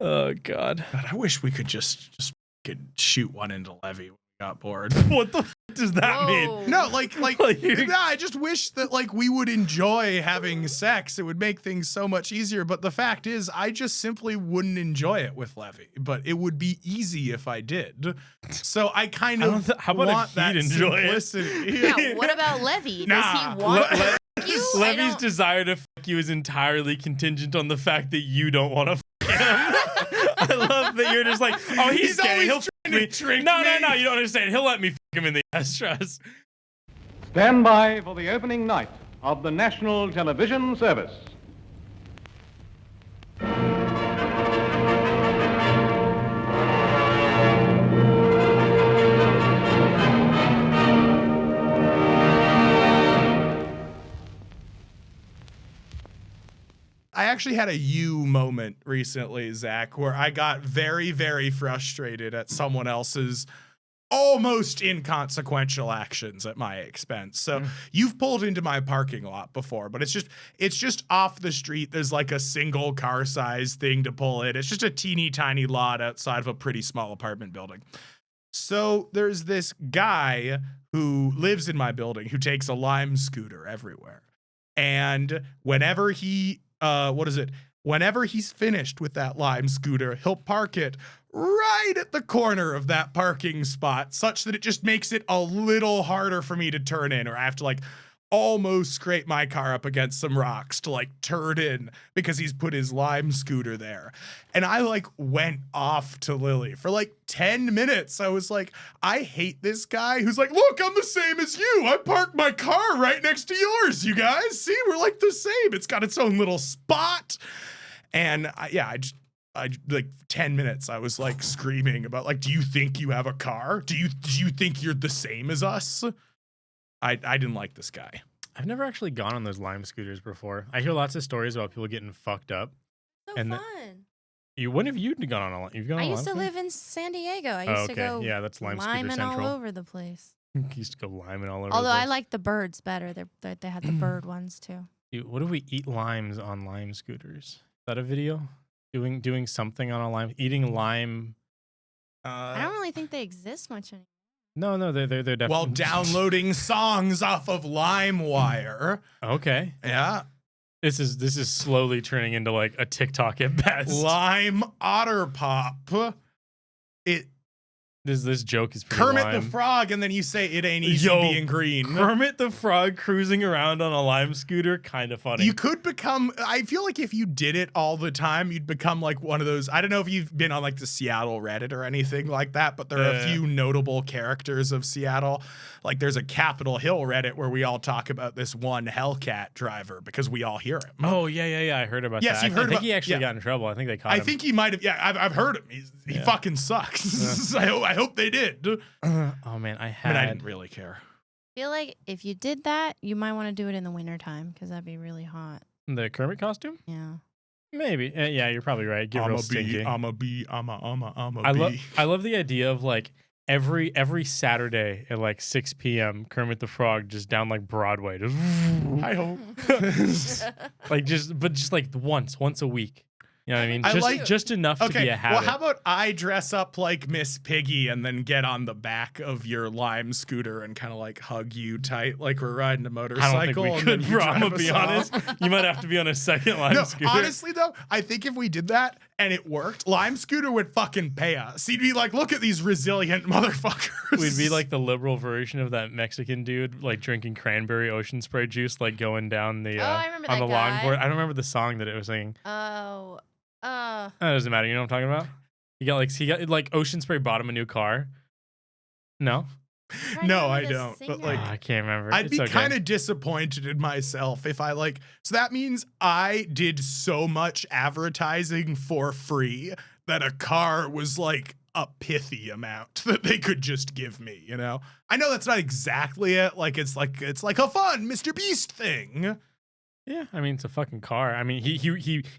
Oh God. God, I wish we could just could shoot one into Levy when we got bored. What the f does that mean? No, I just wish that like we would enjoy having sex. It would make things so much easier. But the fact is, I just simply wouldn't enjoy it with Levy. But it would be easy if I did. So I kind of how about want if that he'd enjoy simplicity. Yeah, what about Levy? Nah. Does he want you? Levy's desire to fuck you is entirely contingent on the fact that you don't want to fuck him. I love that you're just like, oh, he's gay. He'll trying to trick no, me. you don't understand. He'll let me fuck him in the Astros. Stand by for the opening night of the National Television Service. I actually had a you moment recently, Zach, where I got very, very frustrated at someone else's almost inconsequential actions at my expense. So you've pulled into my parking lot before, but it's just off the street. There's like a single car size thing to pull in. It's just a teeny tiny lot outside of a pretty small apartment building. So there's this guy who lives in my building who takes a Lime scooter everywhere. And whenever whenever he's finished with that Lime scooter, he'll park it right at the corner of that parking spot, such that it just makes it a little harder for me to turn in, or I have to like almost scrape my car up against some rocks to like turn in because he's put his Lime scooter there. And I like went off to Lily for like 10 minutes. I was like, I hate this guy who's like, look, I'm the same as you. I parked my car right next to yours. You guys see, we're like the same. It's got its own little spot. And I like 10 minutes, I was like screaming about like, do you think you have a car? Do you think you're the same as us? I didn't like this guy. I've never actually gone on those Lime scooters before. I hear lots of stories about people getting fucked up. So and fun. When have you gone on a Lime? You've gone on I a used Lime to scooter? live in San Diego. I used to go that's Lime Scooter liming Central. all over the place. You used to go liming all over Although the place. I like the birds better. They had the bird ones too. Dude, what if we eat limes on Lime scooters? Is that a video? Doing something on a Lime? Eating lime? I don't really think they exist much anymore. No, they're definitely. While downloading songs off of LimeWire. Okay. Yeah. This is slowly turning into like a TikTok at best. Lime Otter Pop. This joke is pretty Kermit lime. the Frog, and then you say it ain't easy being green. Kermit the Frog cruising around on a Lime scooter, kind of funny. You could become, I feel like if you did it all the time, you'd become like one of those, I don't know if you've been on like the Seattle Reddit or anything like that, but there are a few notable characters of Seattle. Like there's a Capitol Hill Reddit where we all talk about this one Hellcat driver because we all hear him. Oh, yeah, I heard about Yes, that. you've heard I think about, he actually got in trouble. I think they caught him. I think he might have, I've heard him. He fucking sucks. I hope they did. Oh man, I didn't really care. I feel like if you did that, you might want to do it in the wintertime because that'd be really hot. The Kermit costume? Yeah. Maybe. Yeah, you're probably right. Get real stinky. I'm a bee. I love the idea of like every Saturday at like 6 p.m. Kermit the Frog just down like Broadway. Just I hope. like just like once a week. You know what I mean? I like, just enough to be a habit. Well, how about I dress up like Miss Piggy and then get on the back of your Lime scooter and kind of like hug you tight like we're riding a motorcycle? I don't think we could, bro. I'm gonna be honest. You might have to be on a second Lime scooter. Honestly, though, I think if we did that and it worked, Lime scooter would fucking pay us. He'd be like, look at these resilient motherfuckers. We'd be like the liberal version of that Mexican dude, like drinking cranberry ocean spray juice, like going down the I remember on that the guy. longboard. I don't remember the song that it was singing. Oh. That doesn't matter. You know what I'm talking about? He got like ocean spray bought him a new car. No, no, I don't. But like, I can't remember. I'd be kind of disappointed in myself if I like. So that means I did so much advertising for free that a car was like a pithy amount that they could just give me. You know, I know that's not exactly it. Like it's like a fun Mr. Beast thing. Yeah, I mean it's a fucking car. I mean he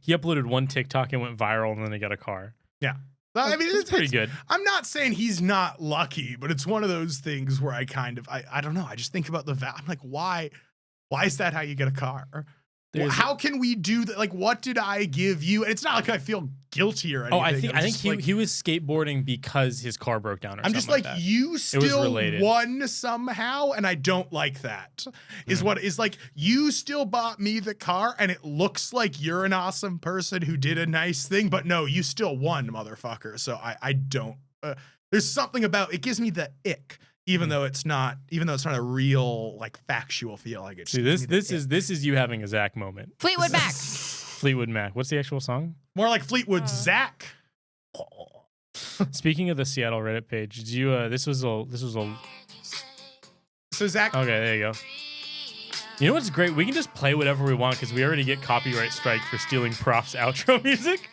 uploaded one TikTok and went viral, and then he got a car. Yeah, I mean it's pretty good. I'm not saying he's not lucky, but it's one of those things where I don't know. I just think about I'm like, why is that how you get a car? How can we do that? Like, what did I give you? And it's not like I feel guilty or anything. I think he was skateboarding because his car broke down or I'm something just like you still won somehow, and I don't like that. Is like you still bought me the car, and it looks like you're an awesome person who did a nice thing, but no, you still won, motherfucker. So I don't. There's something about it gives me the ick. Even though it's not a real like factual feeling. It's this is you having a Zach moment. Fleetwood Mac. Fleetwood Mac. What's the actual song? More like Fleetwood Zach. Speaking of the Seattle Reddit page, did you this was a So Zach. Okay, there you go. You know what's great? We can just play whatever we want because we already get copyright strike for stealing Prof's outro music.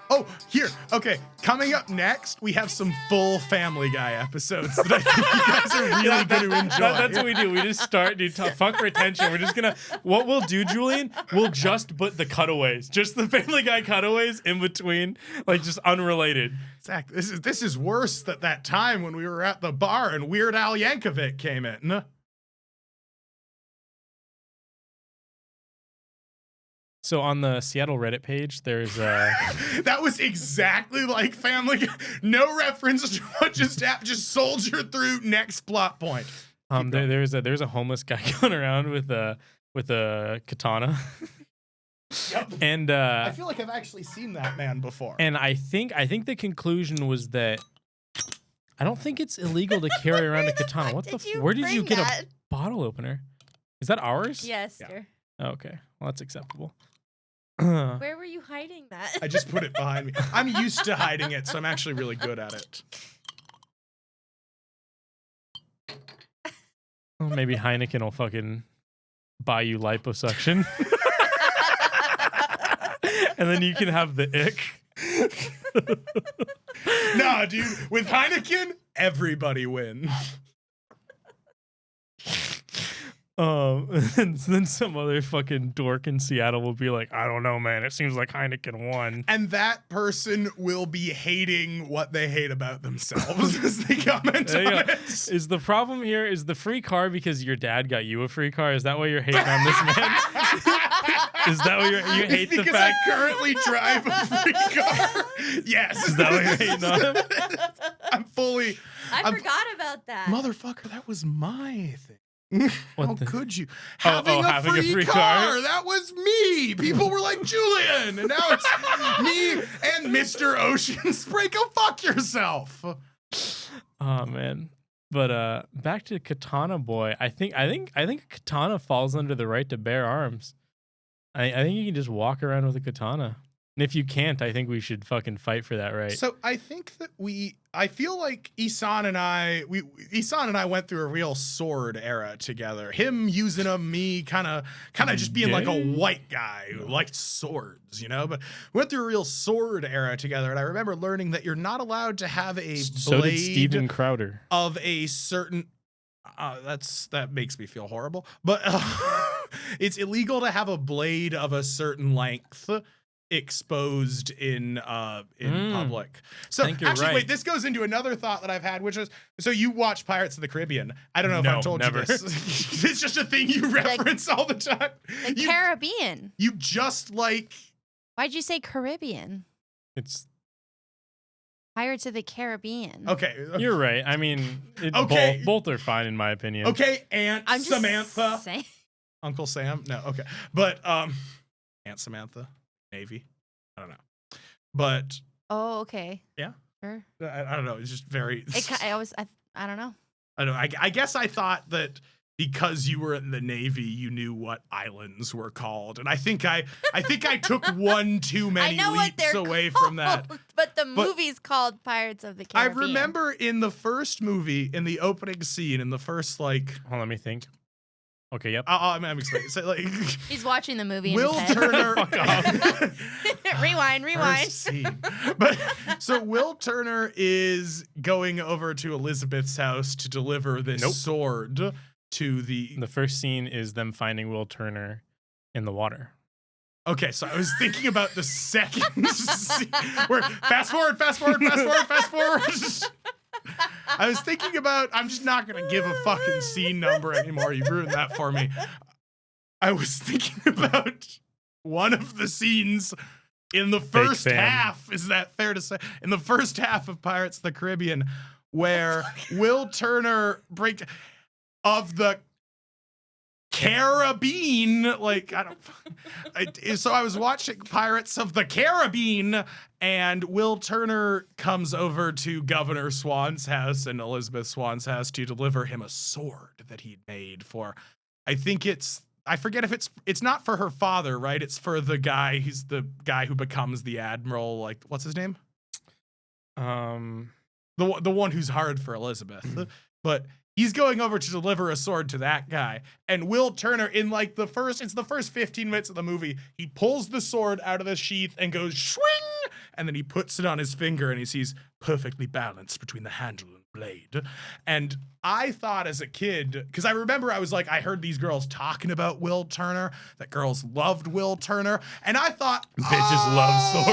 Oh, here. Okay, coming up next, we have some full Family Guy episodes that I think you guys are really going to enjoy. That's what we do. We just start, dude. Fuck retention. We're just gonna. What we'll do, Julian? We'll just put the cutaways, just the Family Guy cutaways in between, like just unrelated. Zach, this is worse than that time when we were at the bar and Weird Al Yankovic came in. So on the Seattle Reddit page, there's that was exactly like Family Guy. No reference to what just happened. Just soldier through next plot point. There's a homeless guy going around with a katana. Yep. And I feel like I've actually seen that man before. And I think the conclusion was that I don't think it's illegal to carry around a katana. What where did you get a bottle opener? Is that ours? Yes, Yeah. sir. Okay, well that's acceptable. Where were you hiding that? I just put it behind me. I'm used to hiding it, so I'm actually really good at it. Well, maybe Heineken will fucking buy you liposuction. And then you can have the ick. Nah, dude. With Heineken, everybody wins. And then some other fucking dork in Seattle will be like, I don't know, man. It seems like Heineken won. And that person will be hating what they hate about themselves as they comment on it. Is the problem here is the free car because your dad got you a free car? Is that why you're hating on this man? Is that what you hate the fact? I currently drive a free car. Yes. Is that what you're hating on him? I forgot about that. Motherfucker, that was my thing. How could you? Having a free car. That was me. People were like, Julian. And now it's me and Mr. Ocean Spray. Go fuck yourself. Oh, man. But back to Katana Boy. I think Katana falls under the right to bear arms. I think you can just walk around with a katana. And if you can't, I think we should fucking fight for that right. So I think that I feel like Isan and I went through a real sword era together. Him using them, me kind of just being like a white guy who liked swords, you know? But we went through a real sword era together, and I remember learning that you're not allowed to have a so blade did Steven Crowder. of a certain that makes me feel horrible. But it's illegal to have a blade of a certain length exposed in public. So actually, wait, this goes into another thought that I've had, which is, so you watch Pirates of the Caribbean. I don't know if I've told you this. It's just a thing you reference all the time. The Caribbean. You just like. Why'd you say Caribbean? It's Pirates of the Caribbean. Okay. You're right. I mean, both are fine in my opinion. Okay, Aunt I'm Samantha. Just saying. Uncle Sam? No, okay. But Aunt Samantha. Navy. I don't know. But oh, okay. Yeah. Sure. I don't know. It's just very I don't know. I don't know. I guess I thought that because you were in the Navy, you knew what islands were called. And I think I took one too many leaps away from that. But the movie's called Pirates of the Caribbean. I remember in the first movie, in the opening scene, in the first like hold on, let me think. Okay, yep. I'm explaining. So, like, he's watching the movie. Will Turner. Rewind. First scene. But so Will Turner is going over to Elizabeth's house to deliver this sword to the. The first scene is them finding Will Turner in the water. Okay, so I was thinking about the second scene where fast forward. I was thinking about, I'm just not going to give a fucking scene number anymore. You ruined that for me. I was thinking about one of the scenes in the first half. Is that fair to say? In the first half of Pirates of the Caribbean, where Will Turner of the Caribbean, like so I was watching Pirates of the Caribbean, and Will Turner comes over to Governor Swan's house and Elizabeth Swan's house to deliver him a sword that he'd made for, I forget if it's not for her father, right? It's for the guy. He's the guy who becomes the admiral. Like, what's his name? The one who's hard for Elizabeth, but. He's going over to deliver a sword to that guy. And Will Turner, in like the first 15 minutes of the movie, he pulls the sword out of the sheath and goes swing, and then he puts it on his finger and he sees perfectly balanced between the handle and blade. And I thought as a kid, because I remember I heard these girls talking about Will Turner, that girls loved Will Turner, and I thought, bitches love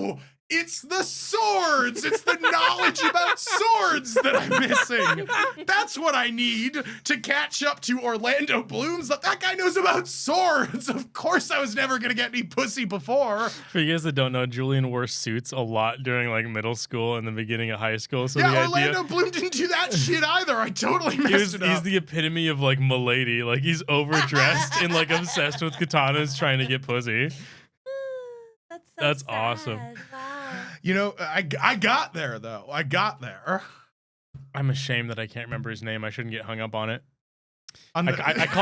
swords. It's the swords. It's the knowledge about swords that I'm missing. That's what I need to catch up to Orlando Bloom's. That guy knows about swords. Of course I was never going to get any pussy before. For you guys that don't know, Julian wore suits a lot during like middle school and the beginning of high school. So yeah, Orlando Bloom didn't do that shit either. I totally messed it up. He's the epitome of like milady. Like he's overdressed and like obsessed with katanas trying to get pussy. That's awesome. Wow. You know, I got there, though. I got there. I'm ashamed that I can't remember his name. I shouldn't get hung up on it. I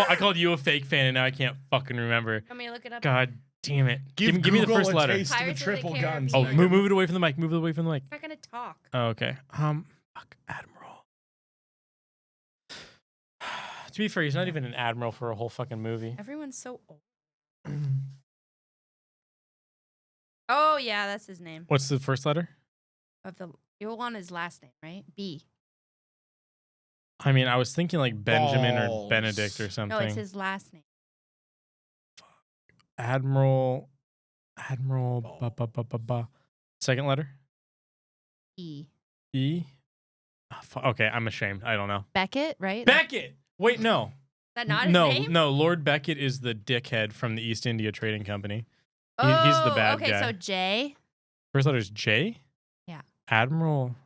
I called you a fake fan, and now I can't fucking remember. Want me to look it up? God damn it. Give me the first a letter. Taste of the Pirates of the triple Caribbean. guns. Oh, Megan. move it away from the mic. Move it away from the mic. I'm not gonna talk. Oh, okay. Fuck, Admiral. To be fair, he's not even an admiral for a whole fucking movie. Everyone's so old. Oh yeah, that's his name. What's the first letter? You'll want his last name, right? B. I mean, I was thinking like Benjamin or Balls. Benedict or something. No, it's his last name. Admiral. Second letter? E. E? Okay, I'm ashamed. I don't know. Beckett, right? Beckett! Wait, no. Is that not his No, name? no. Lord Beckett is the dickhead from the East India Trading Company. He's the bad okay, guy. so J. First letter is J? Yeah. Admiral.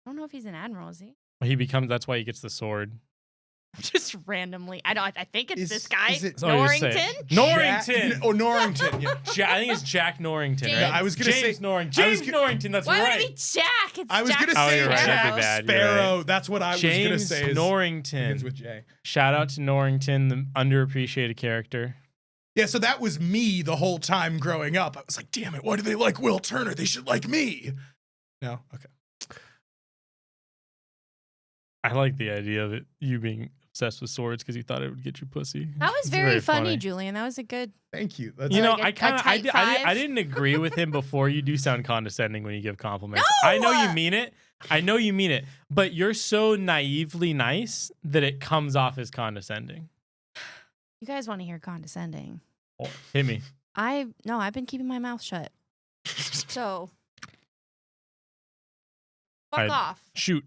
I don't know if he's an admiral, is he? He becomes, that's why he gets the sword. Just randomly. I think it's this guy. is it- Oh, you're saying- Norrington? Norrington! Norrington. Yeah. I think it's Jack Norrington, James. right? Yeah, I was gonna James say- Norrington. I was James go- Norrington, that's Why right. would it be Jack? It's I was Jack gonna Oh, say you're right. That'd Sparrow. be bad. You're Sparrow. right. That's what I was James gonna say. Norrington. Begins with J. Shout out to Norrington, the underappreciated character. Yeah, so that was me the whole time growing up. I was like, damn it, why do they like Will Turner? They should like me. No? Okay. I like the idea of it, you being obsessed with swords because you thought it would get you pussy. That was It's very funny, Julian. That was a good. Thank you. That's You know, Like I tight five? I didn't agree with him before. You do sound condescending when you give compliments. No! I know you mean it. I know you mean it. But you're so naively nice that it comes off as condescending. You guys want to hear condescending? Oh, hit me. I've been keeping my mouth shut. So fuck off. Shoot.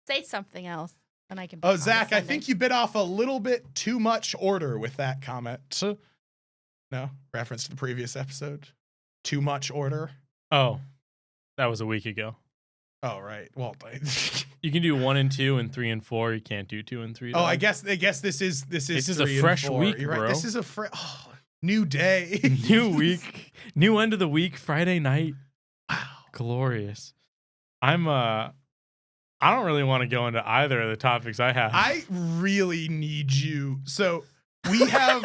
Say something else, and I can. be Oh, Zach, I condescending. think you bit off a little bit too much order with that comment. No? Reference to the previous episode. Too much order. Oh, that was a week ago. Oh, right. Well, You can do 1 and 2 and 3 and 4. You can't do 2 and 3. oh, though. I guess this is This is a 3 and fresh 4. week, You're right. bro. This is a new day. New week, new end of the week, Friday night. Wow. Glorious. I don't really want to go into either of the topics I have. I really need you. So we have.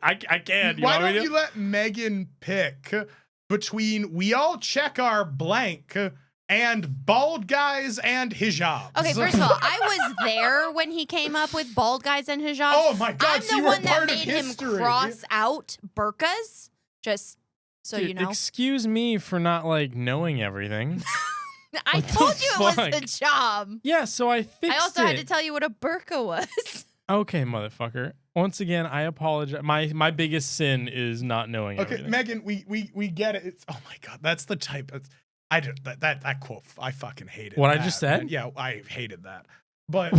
I can. Why don't you let Megan pick between we all check our blank and bald guys and hijabs? Okay, first of all, I was there when he came up with bald guys and hijabs. Oh my God! I'm so the you were one that part of made him history. cross out burkas. Just so Dude, you know. Excuse me for not like knowing everything. I what the told you it was fuck? the job. Yeah, so I fixed I also it. had to tell you what a burqa was. Okay, motherfucker. Once again, I apologize. My biggest sin is not knowing Okay, everything. Megan, we get it. It's, oh my God, that's the type of that quote. I fucking hated What I that, just said? man. Yeah, I hated that. But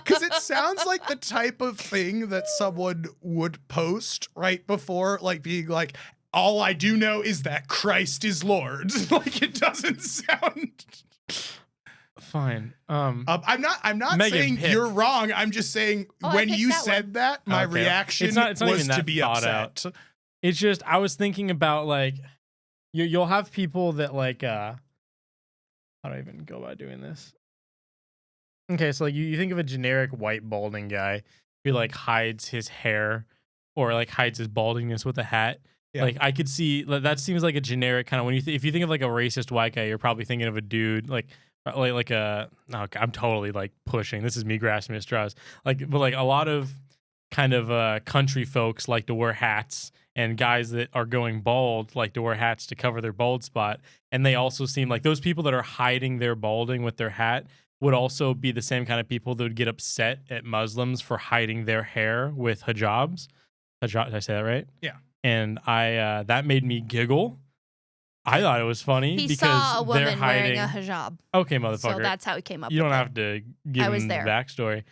Because it sounds like the type of thing that someone would post right before, like being like, all I do know is that Christ is Lord. Like, it doesn't sound. Fine. I'm not Megan, saying pick. you're wrong. I'm just saying I when picked you that said that, my Okay. reaction It's not was even that to be thought upset. out. It's just I was thinking about like you'll have people that like how do I even go about doing this? Okay, so like you think of a generic white balding guy who like hides his hair or like hides his baldingness with a hat. Yeah. Like I could see that seems like a generic kind of when you if you think of like a racist white guy, you're probably thinking of a dude like a no, I'm totally like pushing. This is me grasping at straws. But like a lot of kind of country folks like to wear hats, and guys that are going bald like to wear hats to cover their bald spot. And they also seem like those people that are hiding their balding with their hat would also be the same kind of people that would get upset at Muslims for hiding their hair with hijabs. Did I say that right? Yeah. And I that made me giggle. I thought it was funny He because saw a they're woman hiding. wearing a hijab. Okay, So motherfucker. that's how he came up You with don't it. have to give I was him there. the backstory.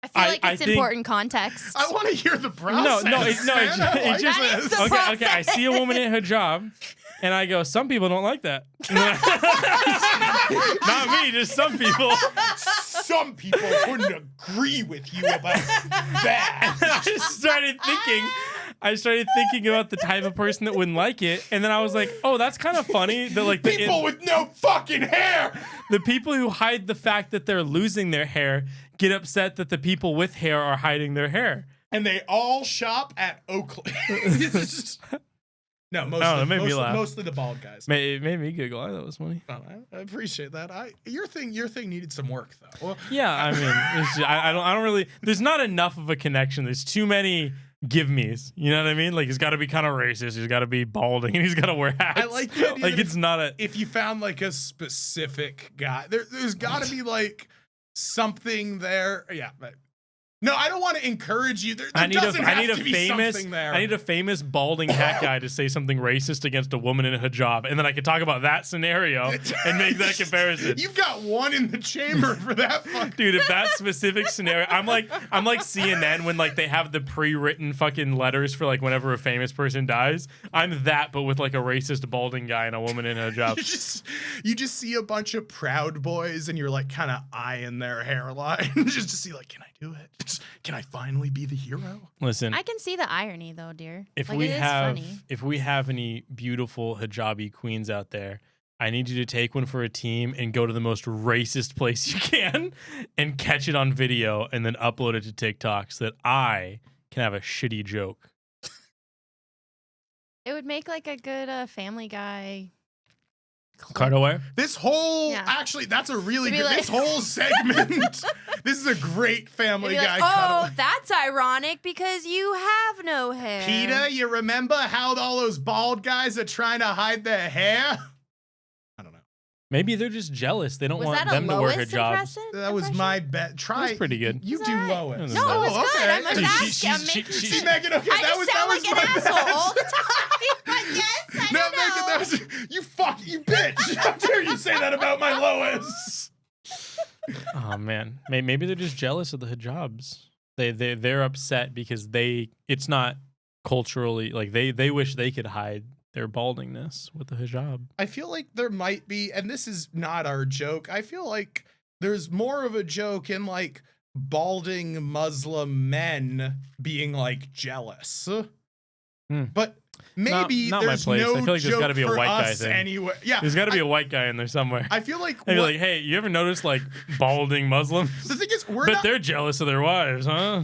I feel like I it's think- important context. I want to hear the process. No, it's man. I it like just That is this. the okay. I see a woman in a hijab, and I go, some people don't like that. Not me, just some people. Some people wouldn't agree with you about that. I started thinking about the type of person that wouldn't like it, and then I was like, oh, that's kind of funny that like People with no fucking hair. the people who hide the fact that they're losing their hair get upset that the people with hair are hiding their hair. And they all shop at Oakley. No, it made me laugh. mostly the bald guys. It made me giggle. I thought it was funny. Oh, I appreciate that. Your thing needed some work though. Well, Yeah, I mean, it's just, I don't really. There's not enough of a connection. There's too many give me's. You know what I mean? Like he's got to be kind of racist. He's got to be balding, and he's got to wear hats. I like the idea like that it's not a. if you found like a specific guy, there's got to be like something there. Yeah, but no, I don't want to encourage you. There doesn't have to be something there. I need a famous balding hat guy to say something racist against a woman in a hijab, and then I could talk about that scenario and make that comparison. You've got one in the chamber for that. Dude, if that specific scenario, I'm like CNN when like they have the pre-written fucking letters for like whenever a famous person dies. I'm that, but with like a racist balding guy and a woman in a hijab. You just see a bunch of Proud Boys, and you're like kind of eyeing their hairline just to see like, can I do it? Can I finally be the hero? Listen, I can see the irony though, dear. if Like, we it is have funny. if we have any beautiful hijabi queens out there, I need you to take one for a team and go to the most racist place you can and catch it on video and then upload it to TikTok so that I can have a shitty joke. It would make like a good Family Guy. Cardaware? This whole Yeah. actually, that's a really It'd good. be like- This whole segment. This is a great Family It'd be Guy like, oh, cutaway. that's ironic because you have no hair. Peter, you remember how all those bald guys are trying to hide their hair? I don't know. Maybe they're just jealous. They don't Was want that a them to wear Lois hijabs. impression? That was my bet. Try. That's pretty good. You Was do that right? Lois. No, it was Oh, good. okay. I'm just asking. I'm making See, sure. Megan, okay, I that just was sound like my an bet. asshole all the time. But yes, I No, don't Megan, know. that was you bitch. How dare you say that about my Lois? Oh man, maybe they're just jealous of the hijabs. They're upset because it's not culturally like they wish they could hide their baldingness with the hijab. I feel like there might be, and this is not our joke. I feel like there's more of a joke in like balding Muslim men being like jealous. But maybe Not my there's place. no I feel like there's joke gotta be a for white guy us thing. anyway. Yeah, There's got to be a white guy in there somewhere. I feel like They'd be like, hey, you ever notice like balding Muslims? the thing is, we're But not. they're jealous of their wives, huh?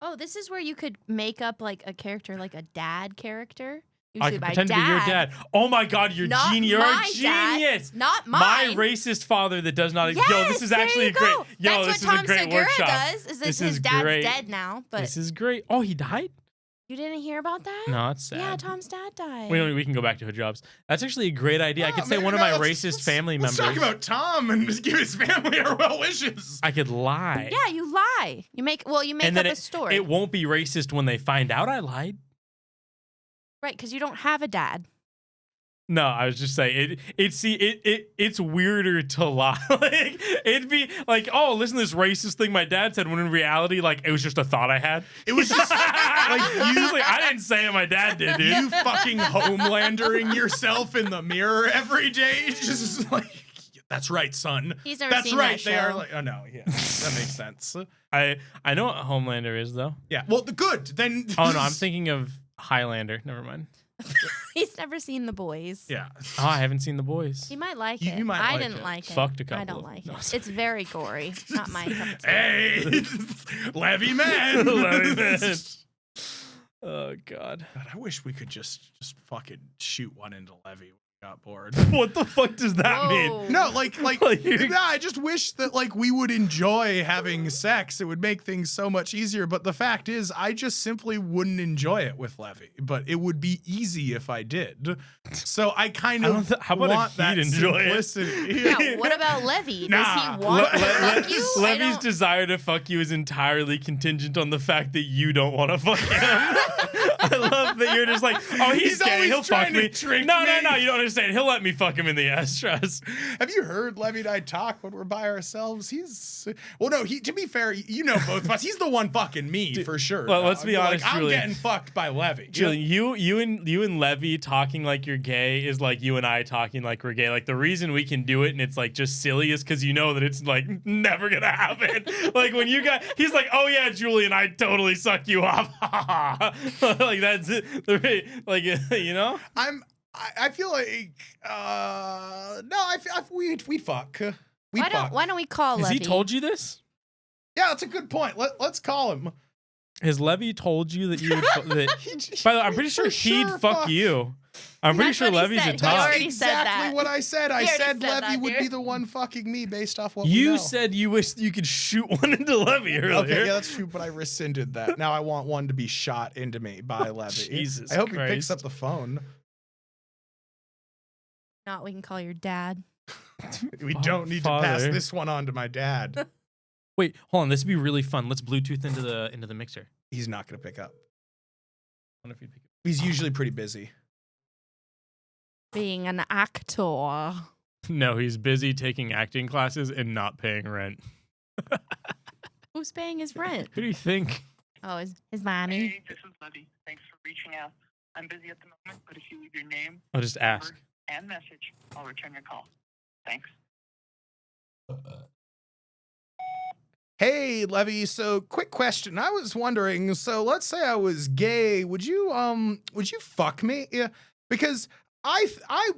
Oh, this is where you could make up like a character, like a dad character. I Usually can my pretend to be your dad. Oh my God, you're Not You're a my dad, genius. not My mine. racist father that does not exist. Yo, this is Yes, actually there a you great. go. Yo, That's this is what a Tom great Segura workshop. does. Is This his is dad's great. dead now, but This is great. Oh, he died? you didn't hear about that? No, it's sad. Yeah, Tom's dad died. We can go back to hijabs. That's actually a great idea. I Oh, could say maybe one of not. my Let's- racist family let's members. talk about Tom and just give his family our well wishes. I could lie. Yeah, you lie. You make and then up a story. It won't be racist when they find out I lied. Right, because you don't have a dad. No, I was just saying it's weirder to lie. Like it'd be like, oh, listen to this racist thing my dad said, when in reality, like it was just a thought I had. It was just like you. Like, I didn't say it, my dad did, dude. You fucking homelandering yourself in the mirror every day. Just like, that's right, son. He's never That's seen right. that They are show. like, oh no, yeah, that makes sense. I know what Homelander is though. Yeah. Well, good. Then. Oh no, I'm thinking of Highlander. Never mind. He's never seen The Boys. Yeah. Oh, I haven't seen The Boys. He might like You it. might I like didn't it. like it. Fucked a I couple don't of- like no, it. sorry. It's very gory. Not my cup of tea. Hey, Levy man. Levy man. Oh God. God, I wish we could just fucking shoot one into Levy when we got bored. What the fuck does that mean? Whoa. No, like, Like, yeah, I just wish that like we would enjoy having sex. It would make things so much easier. But the fact is, I just simply wouldn't enjoy it with Levy. But it would be easy if I did. So I kind I don't of how about if want that he'd enjoy it? simplicity. Yeah, what about Levy? Does Nah. he want to fuck you? I Levy's don't- desire to fuck you is entirely contingent on the fact that you don't want to fuck him. I love that you're just like, oh, he's gay, always he'll fuck trying to me. trick No, me. you don't understand. He'll let me fuck him in the ass, trust. Have you heard Levy and I talk when we're by ourselves? He's well, no. He, to be fair, you know both of us. He's the one fucking me for sure. well, let's be honest, Like, I'm Julian. getting fucked by Levy. Julian, you and Levy talking like you're gay is like you and I talking like we're gay. Like the reason we can do it and it's like just silly is because you know that it's like never gonna happen. Like when you got, he's like, oh yeah, Julian, I totally suck you off. Like that's it. Like you know. I feel like no. We'd fuck. We'd fuck. Why don't we call Has Levy? he told you this? Yeah, that's a good point. Let's call him. Has Levy told you that you would? That, by the way, I'm pretty sure For he'd sure fuck you. I'm pretty That's sure what he Levy's a said. He top. That's already said exactly that. what I said. I He already said said Levy that, would dude. be the one fucking me based off what we You know. said you wish you could shoot one into Levy earlier. Okay, yeah, that's true, but I rescinded that. Now I want one to be shot into me by Levy. Jesus I hope he picks Christ. up the phone. Not, we can call your dad. We don't need to pass Father. this one on to my dad. Wait, hold on. This would be really fun. Let's Bluetooth into the mixer. He's not going to pick up. I wonder if he'd pick it. He's usually pretty busy. Being an actor. No, he's busy taking acting classes and not paying rent. Who's paying his rent? Who do you think? Oh, his mommy. Hey, this is Levy. Thanks for reaching out. I'm busy at the moment, but if you leave your name I'll just ask. and message, I'll return your call. Thanks. Hey, Levy. So, quick question. I was wondering. So, let's say I was gay. Would you fuck me? Yeah, because I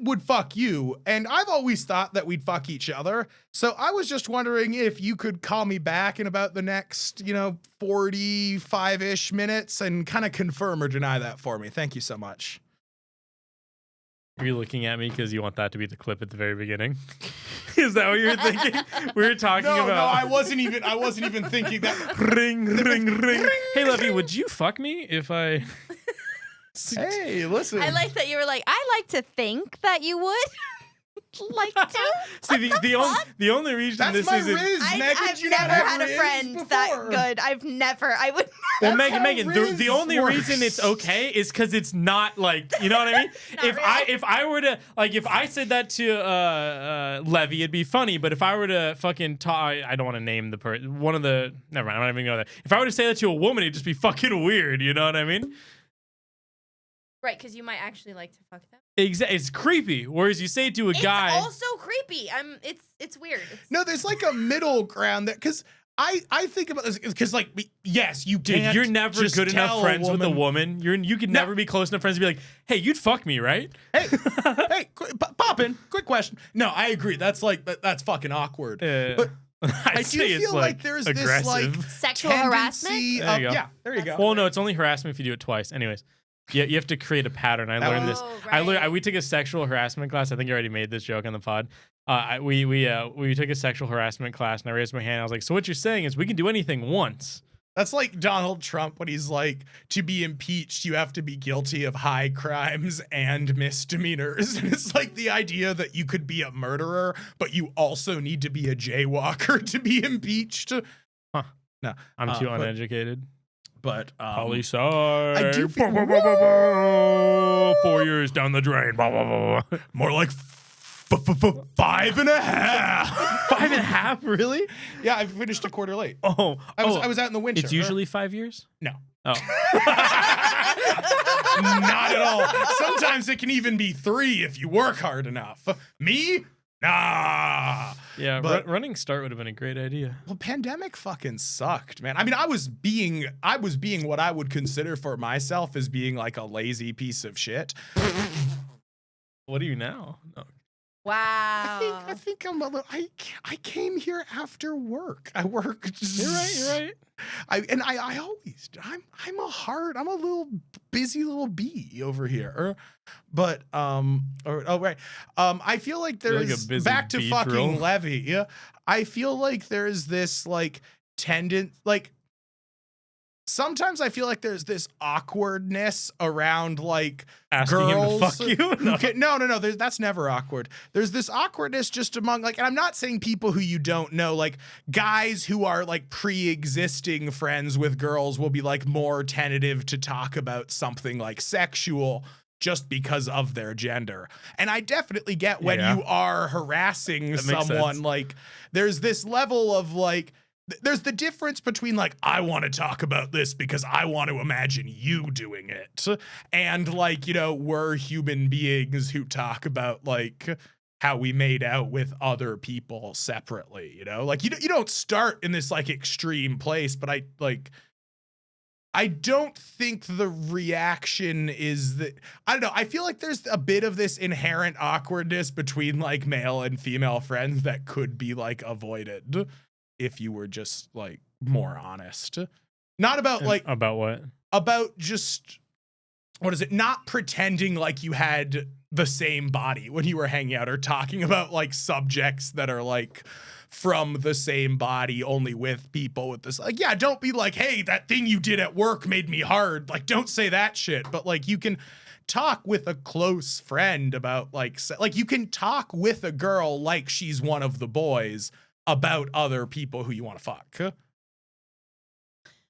would fuck you, and I've always thought that we'd fuck each other. So, I was just wondering if you could call me back in about the next, 45-ish minutes and kind of confirm or deny that for me. Thank you so much. Are you looking at me because you want that to be the clip at the very beginning? Is that what you were thinking? We were talking about. No, I wasn't even thinking that. Ring, ring, ring. Hey, Levy, would you fuck me if I? Hey, listen. I like that you were like, I like to think that you would. Like to? See, the only reason That's this my isn't. Riz, Megan. I've You not never have had a Riz friend that before? good. I would. Well, That's how Megan, Riz the only works. reason it's okay is because it's not like, you know what I mean? If I were to, like, if I said that to Levy, it'd be funny. But if I were to fucking talk, I don't want to name the person. One of the, never mind, I'm not even going there. If I were to say that to a woman, it'd just be fucking weird. You know what I mean? Right, because you might actually like to fuck them. It's creepy. Whereas you say it to a guy. It's also creepy. It's weird. No, there's like a middle ground that because I think about this because like yes, you Dude, can't. you're never just good enough tell friends with a woman. woman. You could never be close enough friends to be like, hey, you'd fuck me, right? Hey, pop in. Quick question. No, I agree. That's like that's fucking awkward. But I do say it's, feel like there's aggressive. this like Sexual harassment? tendency There you of- go. yeah, there you go. Well, no, it's only harassment if you do it twice. Anyways, you have to create a pattern. I learned this. right. We took a sexual harassment class. I think I already made this joke on the pod. We took a sexual harassment class, and I raised my hand. I was like, "So what you're saying is we can do anything once." That's like Donald Trump when he's like, to be impeached, you have to be guilty of high crimes and misdemeanors. And it's like the idea that you could be a murderer, but you also need to be a jaywalker to be impeached. Huh. No, I'm too but- uneducated. But Poli sci. I do feel- 4 years down the drain. Blah, blah, blah, blah. More like 5.5. 5.5, really? Yeah, I finished a quarter late. Oh, I was out in the winter. It's usually 5 years? No. Oh. Not at all. Sometimes it can even be 3 if you work hard enough. Me? Nah. Yeah, But- running start would have been a great idea. Well, pandemic fucking sucked, man. I mean, I was being what I would consider for myself as being like a lazy piece of shit. What are you now? No. Wow. I think I'm a little. I came here after work. I work. You're right. I always. I'm a little busy little bee over here. But right. I feel like You're like a there's busy back to bee fucking drill. Levy. Yeah. I feel like there's this like sometimes I feel like there's this awkwardness around like Asking girls him to fuck you? No. That's never awkward. There's this awkwardness just among like, and I'm not saying people who you don't know, like guys who are like pre-existing friends with girls will be like more tentative to talk about something like sexual just because of their gender. And I definitely get when Yeah. you are harassing That makes someone, sense. like there's this level of like, there's the difference between like, I want to talk about this because I want to imagine you doing it. And like, we're human beings who talk about like how we made out with other people separately, like you don't start in this like extreme place, but I don't think the reaction is that, I don't know. I feel like there's a bit of this inherent awkwardness between like male and female friends that could be like avoided if you were just like more honest. Not about like, About what? about just, what is it? Not pretending like you had the same body when you were hanging out, or talking about like subjects that are like from the same body only with people with this. Like, yeah, don't be like, hey, that thing you did at work made me hard. Like, don't say that shit. But like, you can talk with a close friend about like you can talk with a girl like she's one of the boys about other people who you want to fuck.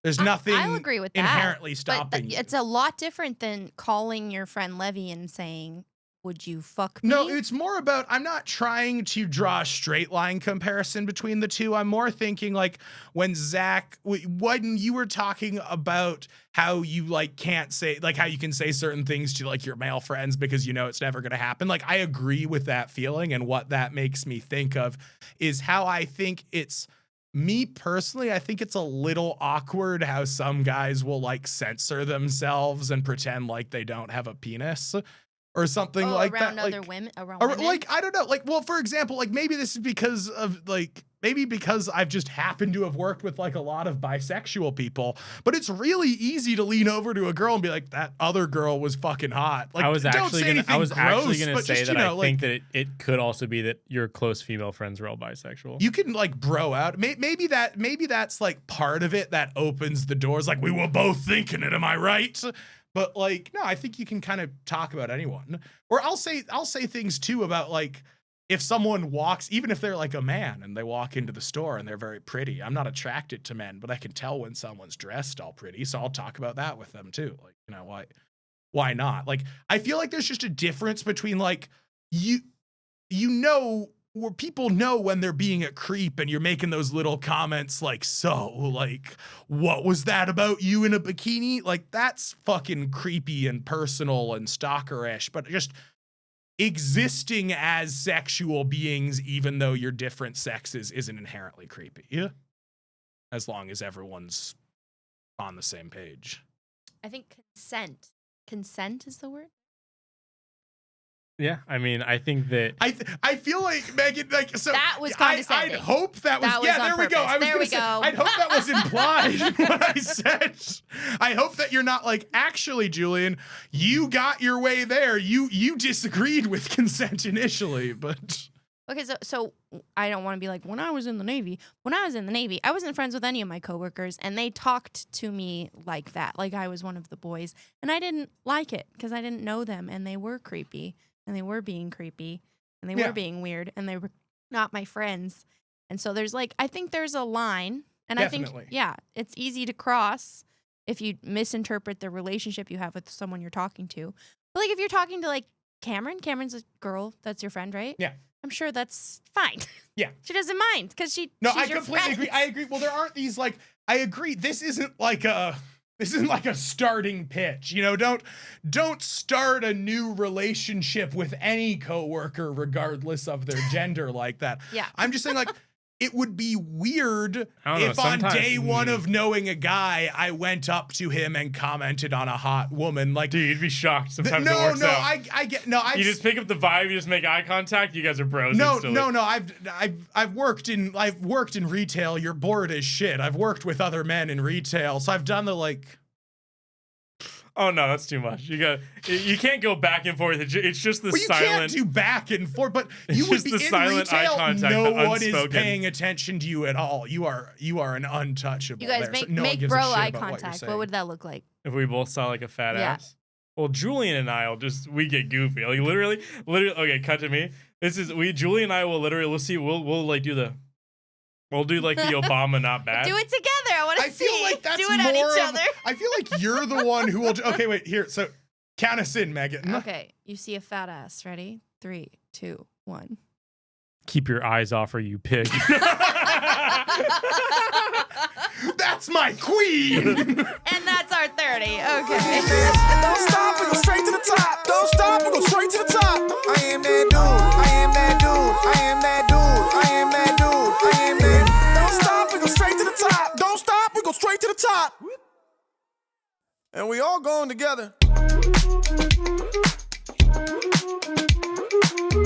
There's nothing I'll agree with that, inherently stopping you. It's a lot different than calling your friend Levy and saying, would you fuck me? No, it's more about, I'm not trying to draw a straight line comparison between the two. I'm more thinking like when you were talking about how you like can't say, like how you can say certain things to like your male friends because it's never going to happen. Like I agree with that feeling, and what that makes me think of is how I think it's, me personally, I think it's a little awkward how some guys will like censor themselves and pretend like they don't have a penis. Or something like around that. other Like, women, around or women? like, I don't know. Like, well, for example, like maybe this is because of like, maybe because I've just happened to have worked with like a lot of bisexual people, but it's really easy to lean over to a girl and be like, that other girl was fucking hot. Like, I was don't actually say gonna, anything I was actually gross, gonna but say just, that I like, think that it could also be that your close female friends are all bisexual. you can like bro out. Maybe that's like part of it that opens the doors. Like, we were both thinking it. Am I right? But like, no, I think you can kind of talk about anyone. Or I'll say things too about like, if someone walks, even if they're like a man and they walk into the store and they're very pretty, I'm not attracted to men, but I can tell when someone's dressed all pretty. So I'll talk about that with them too. Like, why not? Like, I feel like there's just a difference between like, where people know when they're being a creep and you're making those little comments like, so like, what was that about you in a bikini? Like, that's fucking creepy and personal and stalkerish, but just existing as sexual beings, even though you're different sexes, isn't inherently creepy. Yeah. As long as everyone's on the same page. I think consent is the word. Yeah, I mean, I think that I feel like, Megan, like, so That was I'd condescending. hope that was, That was yeah, on there we go. purpose. I was There gonna we say, go. I'd hope that was implied in what I said. I hope that you're not like, actually, Julian, you got your way there. You disagreed with consent initially, but Okay, so I don't want to be like, when I was in the Navy, I wasn't friends with any of my coworkers, and they talked to me like that, like I was one of the boys, and I didn't like it because I didn't know them, and they were creepy, and they were being creepy, and they Yeah. were being weird, and they were not my friends. And so there's like, I think there's a line, and I Definitely. think, yeah, it's easy to cross if you misinterpret the relationship you have with someone you're talking to. But like if you're talking to like Cameron's a girl that's your friend, right? Yeah. I'm sure that's fine. Yeah. She doesn't mind because she's I your completely friend. agree. I agree. Well, there aren't these like, I agree. This isn't like a starting pitch. You know, don't start a new relationship with any coworker regardless of their gender like that. Yeah. I'm just saying like, it would be weird I don't know, if on sometimes- day one of knowing a guy, I went up to him and commented on a hot woman. Like, Dude, you'd be shocked. Sometimes it no, works out. I get, no, I You just pick up the vibe, you just make eye contact, you guys are bros instantly. No. I've worked in retail. You're bored as shit. I've worked with other men in retail, so I've done the like. Oh no, that's too much. You can't go back and forth. It's just the Well, you silent. can't do back and forth, but It's you would just be the in silent eye retail. contact, No the one is unspoken. paying attention to you at all. You are an untouchable. You guys there, so make no one make gives a bro shit eye about what you're contact. What saying. would that look like? If we both saw like a fat Yeah. ass. Well, Julian and I will we get goofy. Like literally. Okay, cut to me. Julian and I will literally. We'll like do the. We'll do like the Obama not bad. Do it together. I want to I see. feel like that's Do it more at each of- other. I feel like you're the one who will. Okay, wait here. So count us in, Megan. Okay, you see a fat ass. Ready? 3, 2, 1. Keep your eyes off her, you pig. That's my queen. And that's our 30. Okay. Don't stop, we go straight to the top. Don't stop, we go straight to the top. I am that dude. I am that dude. I am that dude. I am that dude. I am that. Don't stop, we go straight to the top. Don't stop, we go straight to the top. And we all going together.